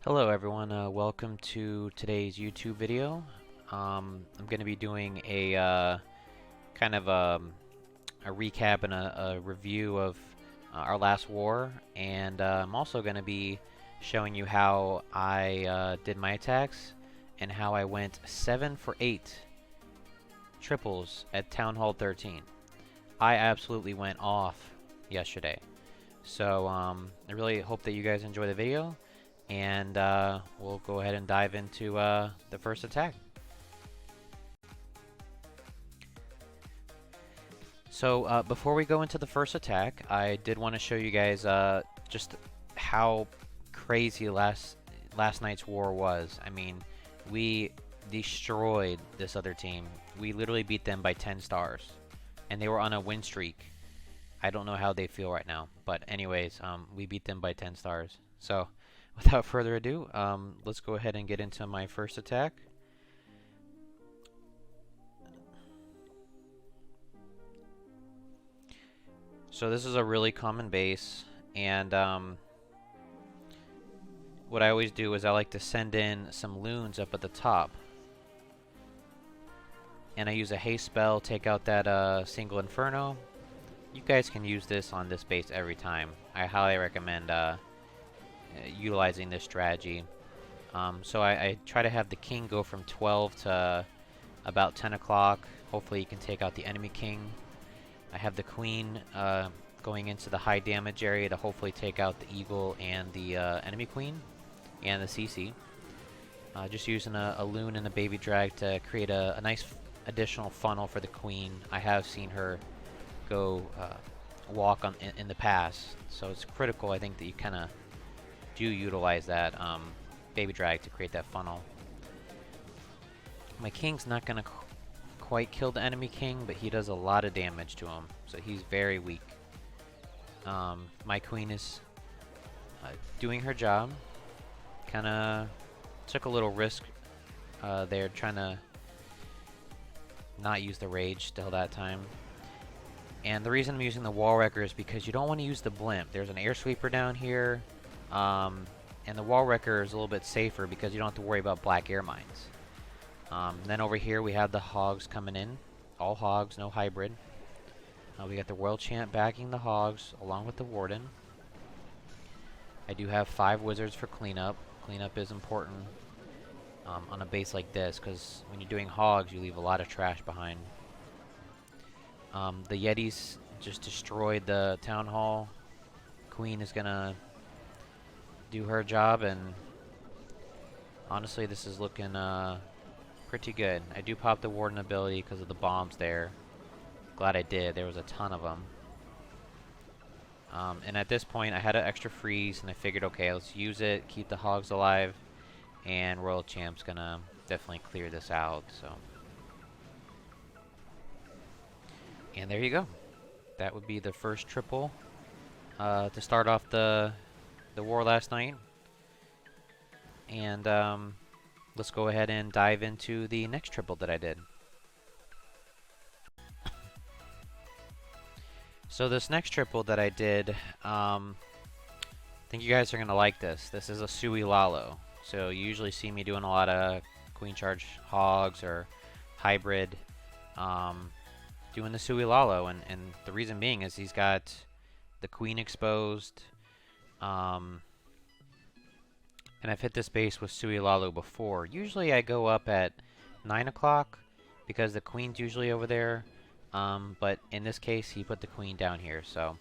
Hello everyone, welcome to today's YouTube video. I'm going to be doing a kind of a recap and a review of our last war, and I'm also going to be showing you how I did my attacks and how I went 7 for 8 triples at Town Hall 13. I absolutely went off yesterday, so I really hope that you guys enjoy the video. And we'll go ahead and dive into the first attack. So before we go into the first attack, I did want to show you guys just how crazy last night's war was. I mean, we destroyed this other team. We literally beat them by 10 stars, and they were on a win streak. I don't know how they feel right now, but anyways, we beat them by 10 stars. So without further ado, let's go ahead and get into my first attack. So this is a really common base, and what I always do is I like to send in some loons up at the top. And I use a haste spell, take out that single inferno. You guys can use this on this base every time. I highly recommend utilizing this strategy. So I try to have the king go from 12 to about 10 o'clock. Hopefully you can take out the enemy king. I have the queen going into the high damage area to hopefully take out the eagle and the enemy queen and the CC. Just using a loon and a baby drag to create a nice additional funnel for the queen. I have seen her go walk in the past, so it's critical, I think, that you kind of do utilize that baby drag to create that funnel. My king's not going to quite kill the enemy king, but he does a lot of damage to him, so he's very weak. My queen is doing her job. Kind of took a little risk there, trying to not use the rage still that time. And the reason I'm using the wall wrecker is because you don't want to use the blimp. There's an air sweeper down here. And the wall wrecker is a little bit safer because you don't have to worry about black air mines. Then over here we have the hogs coming in. All hogs, no hybrid. We got the Royal Champ backing the hogs along with the Warden. I do have 5 wizards for cleanup. Cleanup is important on a base like this because when you're doing hogs you leave a lot of trash behind. The Yetis just destroyed the town hall. Queen is gonna do her job, and honestly this is looking pretty good. I do pop the Warden ability because of the bombs there. Glad I did. There was a ton of them. And at this point I had an extra freeze and I figured, okay, let's use it, keep the hogs alive, and Royal Champ's gonna definitely clear this out. So, and there you go. That would be the first triple to start off the war last night. And let's go ahead and dive into the next triple that I did. So this next triple that I did, I think you guys are going to like this. This is a Sui Lalo. So you usually see me doing a lot of queen charge hogs or hybrid, doing the Sui Lalo. And the reason being is he's got the queen exposed. And I've hit this base with Sui Lalo before. Usually I go up at 9 o'clock because the queen's usually over there. But in this case, he put the queen down here, so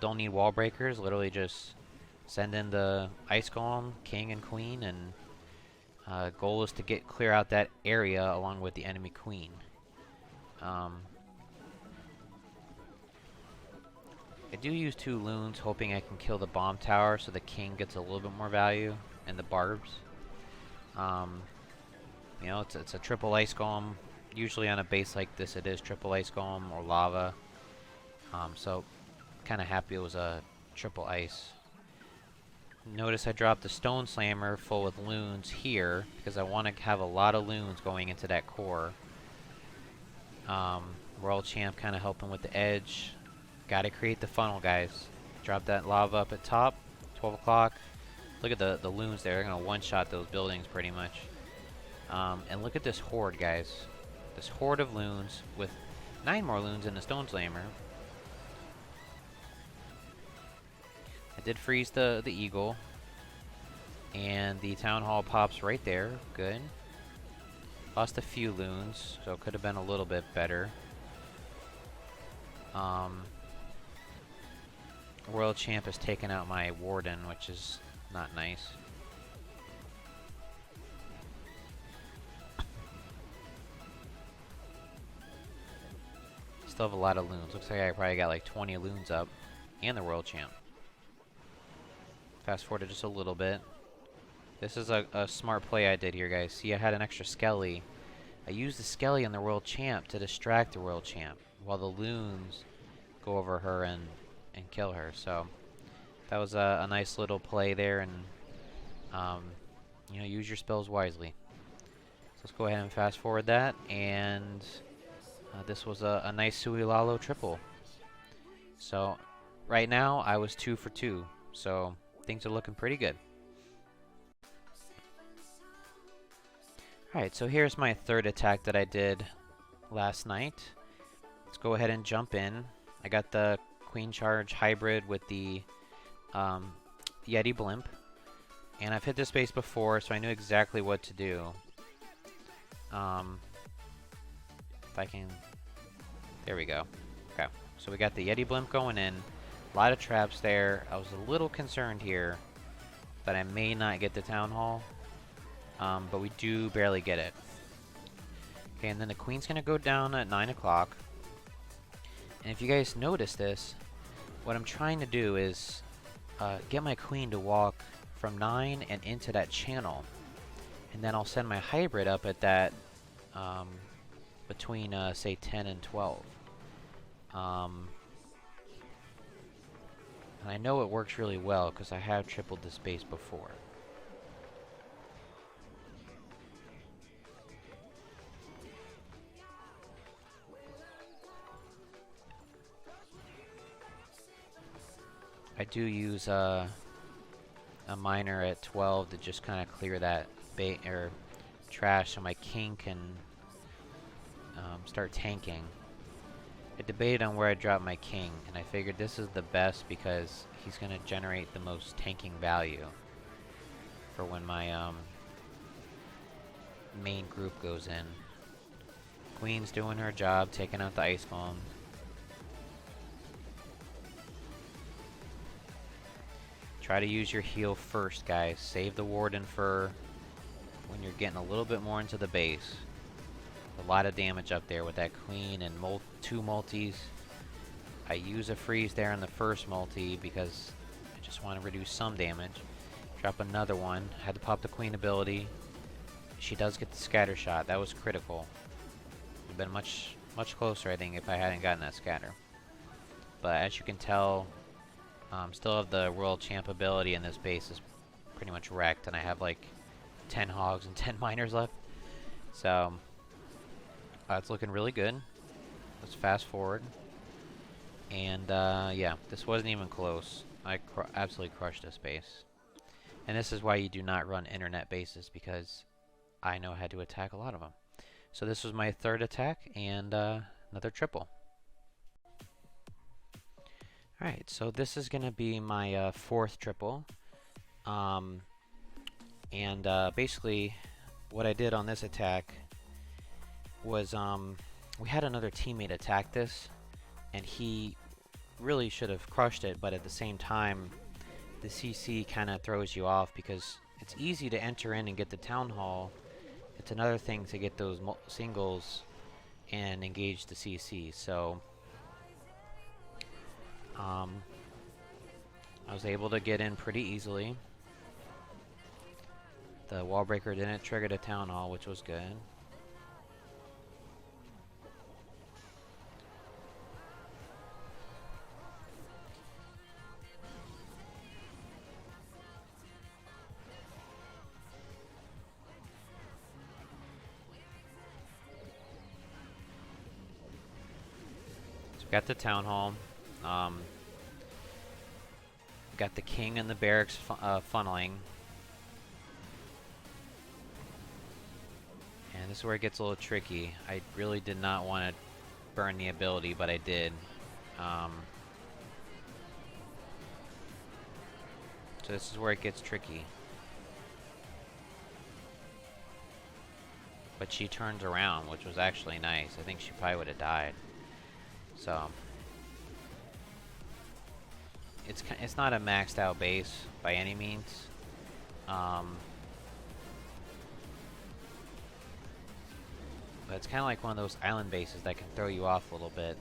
don't need wall breakers. Literally just send in the ice golem, king and queen, and goal is to clear out that area along with the enemy queen. I do use 2 loons, hoping I can kill the bomb tower so the king gets a little bit more value, and the barbs. You know, it's a triple ice golem. Usually on a base like this it is triple ice golem or lava. So kind of happy it was a triple ice. Notice I dropped the stone slammer full with loons here because I want to have a lot of loons going into that core. Royal Champ kind of helping with the edge. Gotta create the funnel, guys. Drop that lava up at top, 12 o'clock. Look at the loons there. They're gonna one-shot those buildings pretty much. And look at this horde, guys. This horde of loons with 9 more loons in the Stone Slammer. I did freeze the eagle. And the town hall pops right there. Good. Lost a few loons, so it could have been a little bit better. World Champ has taken out my warden, which is not nice. Still have a lot of loons. Looks like I probably got like 20 loons up. And the World Champ. Fast forward just a little bit. This is a smart play I did here, guys. See, I had an extra Skelly. I used the Skelly on the World Champ to distract the World Champ, while the loons go over her and kill her. So that was a nice little play there, and you know, use your spells wisely. So let's go ahead and fast forward that, and this was a nice Suilalo triple. So right now I was 2 for 2, so things are looking pretty good. Alright, so here's my third attack that I did last night. Let's go ahead and jump in. I got the Queen Charge hybrid with the Yeti Blimp. And I've hit this base before, so I knew exactly what to do. If I can... There we go. Okay, so we got the Yeti Blimp going in. A lot of traps there. I was a little concerned here that I may not get the Town Hall. But we do barely get it. Okay, and then the Queen's going to go down at 9 o'clock. And if you guys notice this, what I'm trying to do is get my Queen to walk from 9 and into that channel. And then I'll send my hybrid up at that between, say, 10 and 12. And I know it works really well because I have tripled this base before. I do use a miner at 12 to just kind of clear that bait or trash so my king can start tanking. I debated on where I drop my king, and I figured this is the best because he's going to generate the most tanking value for when my main group goes in. Queen's doing her job, taking out the ice golem. Try to use your heal first, guys. Save the warden for when you're getting a little bit more into the base. A lot of damage up there with that queen and 2 multis. I use a freeze there on the first multi because I just want to reduce some damage. Drop another one. Had to pop the queen ability. She does get the scatter shot. That was critical. Would have been much closer, I think, if I hadn't gotten that scatter. But as you can tell, still have the World Champ ability, and this base is pretty much wrecked, and I have like 10 hogs and 10 miners left. So it's looking really good. Let's fast forward. And yeah, this wasn't even close. I absolutely crushed this base. And this is why you do not run internet bases, because I know how to attack a lot of them. So this was my third attack, and another triple. Alright, so this is going to be my fourth triple. Basically, what I did on this attack was we had another teammate attack this, and he really should have crushed it, but at the same time, the CC kind of throws you off because it's easy to enter in and get the Town Hall. It's another thing to get those singles and engage the CC. So I was able to get in pretty easily. The wall breaker didn't trigger the Town Hall, which was good. So we got the Town Hall. Got the king and the barracks funneling. And this is where it gets a little tricky. I really did not want to burn the ability, but I did. So this is where it gets tricky. But she turns around, which was actually nice. I think she probably would have died. So it's not a maxed out base by any means. But it's kind of like one of those island bases that can throw you off a little bit.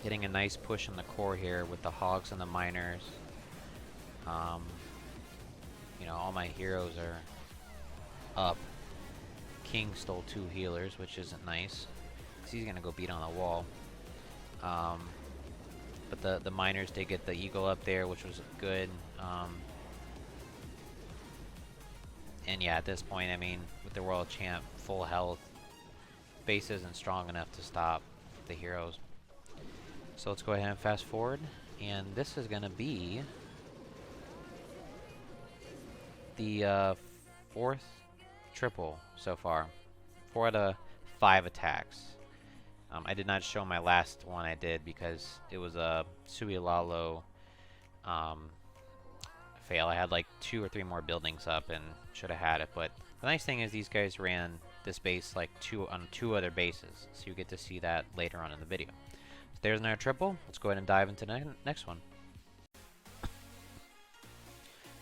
Getting a nice push in the core here with the hogs and the miners. You know, all my heroes are up. King stole 2 healers, which isn't nice, because he's going to go beat on the wall. But the miners did get the eagle up there, which was good. And yeah, at this point, I mean, with the world champ full health, base isn't strong enough to stop the heroes. So let's go ahead and fast forward, and this is going to be the 4th triple so far. 4 out of 5 attacks. I did not show my last one I did because it was a Suilalo fail. I had like 2 or 3 more buildings up and should have had it, but the nice thing is these guys ran this base like 2 other bases, so you get to see that later on in the video. So there's another triple. Let's go ahead and dive into the next one.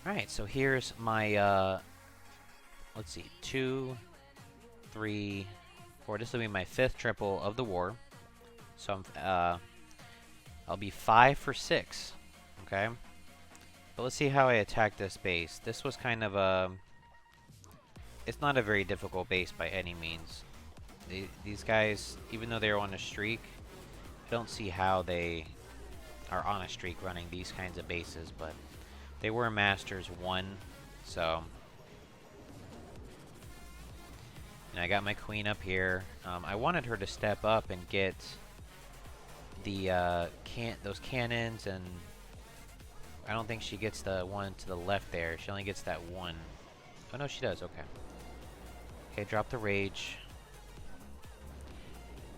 Alright, so here's my, let's see, 2, 3, 4. This will be my 5th triple of the war. So I'll be 5 for 6, okay? But let's see how I attack this base. This was kind of a... It's not a very difficult base by any means. These guys, even though they're on a streak, I don't see how they are on a streak running these kinds of bases, but they were Masters 1, so... And I got my queen up here. I wanted her to step up and get the those cannons, and I don't think she gets the one to the left there. She only gets that one. Oh no, she does. Okay. Okay, drop the rage.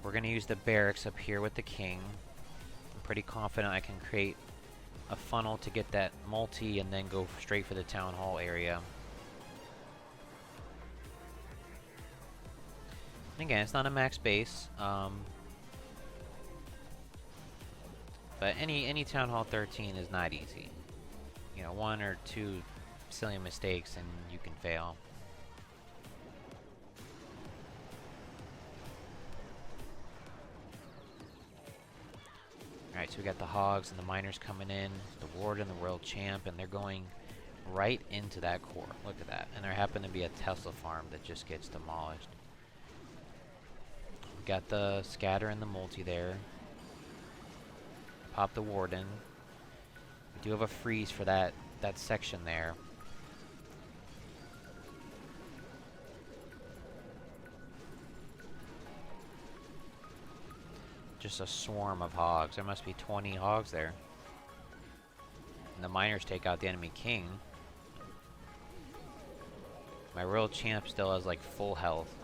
We're gonna use the barracks up here with the king. I'm pretty confident I can create a funnel to get that multi and then go straight for the town hall area. And again, it's not a max base, but any Town Hall 13 is not easy. You know, 1 or 2 silly mistakes and you can fail. Alright, so we got the hogs and the miners coming in, the ward and the world champ, and they're going right into that core. Look at that. And there happened to be a Tesla farm that just gets demolished. Got the scatter and the multi there. Pop the warden. We do have a freeze for that section there. Just a swarm of hogs. There must be 20 hogs there. And the miners take out the enemy king. My royal champ still has like full health.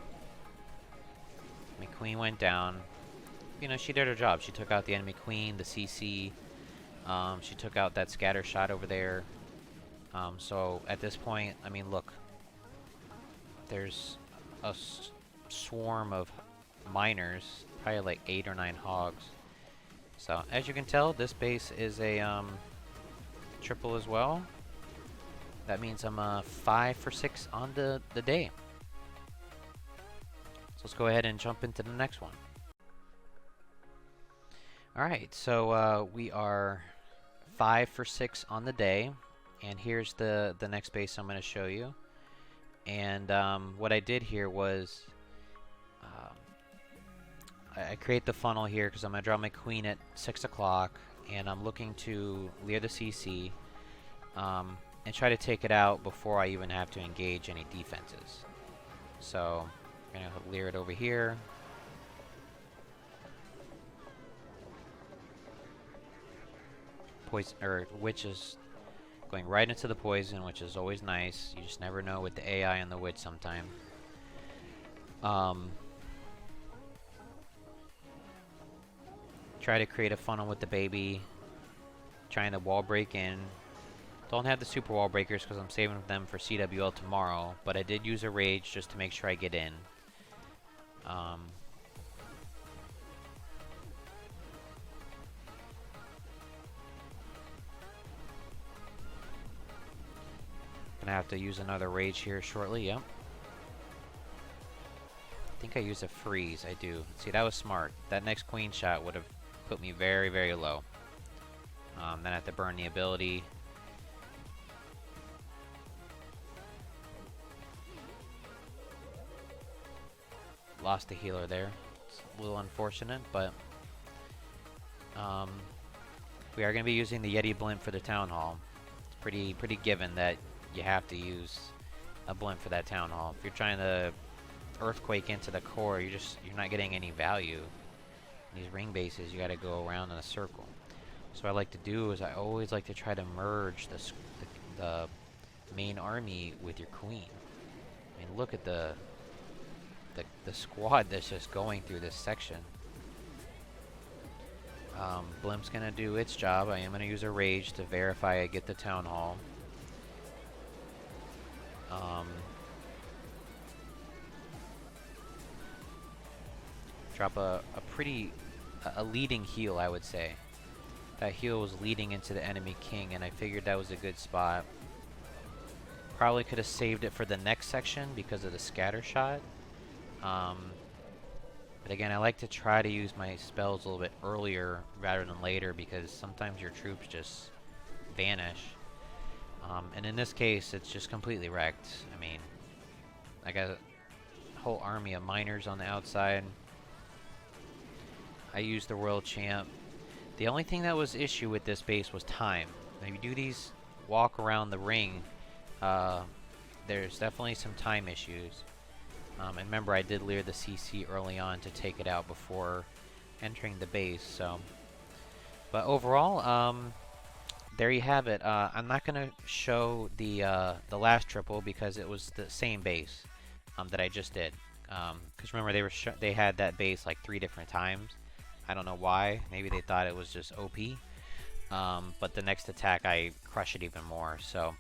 My queen went down. You know, she did her job. She took out the enemy queen, the CC. She took out that scatter shot over there. So at this point, I mean, look. There's a swarm of miners. Probably like 8 or 9 hogs. So as you can tell, this base is a triple as well. That means I'm 5 for 6 on the day. So let's go ahead and jump into the next one. Alright, so we are 5 for 6 on the day. And here's the next base I'm going to show you. And what I did here was I create the funnel here because I'm going to draw my queen at 6 o'clock. And I'm looking to leer the CC and try to take it out before I even have to engage any defenses. So I'm going to leer it over here. Poison, or Witch is Going right into the poison, which is always nice. You just never know with the AI and the witch sometime. Try to create a funnel with the baby. Trying to wall break in. Don't have the super wall breakers because I'm saving them for CWL tomorrow. But I did use a rage just to make sure I get in. Gonna have to use another rage here shortly, yep. I think I use a freeze, I do. See, that was smart. That next queen shot would have put me very, very low. Then I have to burn the ability. Lost the healer there. It's a little unfortunate, but we are going to be using the Yeti blimp for the town hall. It's pretty given that you have to use a blimp for that town hall. If you're trying to earthquake into the core, you're not getting any value. In these ring bases, you got to go around in a circle. So what I like to do is I always like to try to merge the main army with your queen. I mean, look at the squad that's just going through this section. Blimp's gonna do its job. I am gonna use a rage to verify I get the town hall. Drop a leading heal, I would say. That heal was leading into the enemy king, and I figured that was a good spot. Probably could have saved it for the next section because of the scatter shot. But again, I like to try to use my spells a little bit earlier rather than later because sometimes your troops just vanish. And in this case, it's just completely wrecked. I mean, I got a whole army of miners on the outside. I used the Royal Champ. The only thing that was issue with this base was time. When you do these walk around the ring, there's definitely some time issues. And remember, I did leer the CC early on to take it out before entering the base. So, but overall, there you have it. I'm not gonna show the last triple because it was the same base that I just did. Because remember, they had that base like 3 different times. I don't know why. Maybe they thought it was just OP. But the next attack, I crush it even more. So,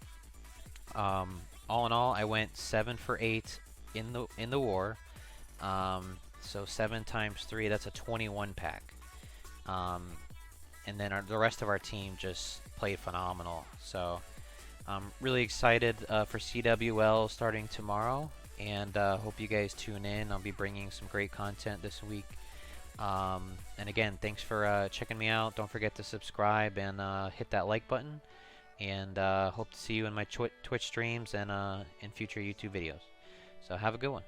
all in all, I went 7 for 8 in the war. So 7 times 3, that's a 21 pack. And then the rest of our team just played phenomenal. So I'm really excited for CWL starting tomorrow, and hope you guys tune in. I'll be bringing some great content this week. And again, thanks for checking me out. Don't forget to subscribe and hit that like button. And hope to see you in my Twitch streams and in future YouTube videos. So have a good one.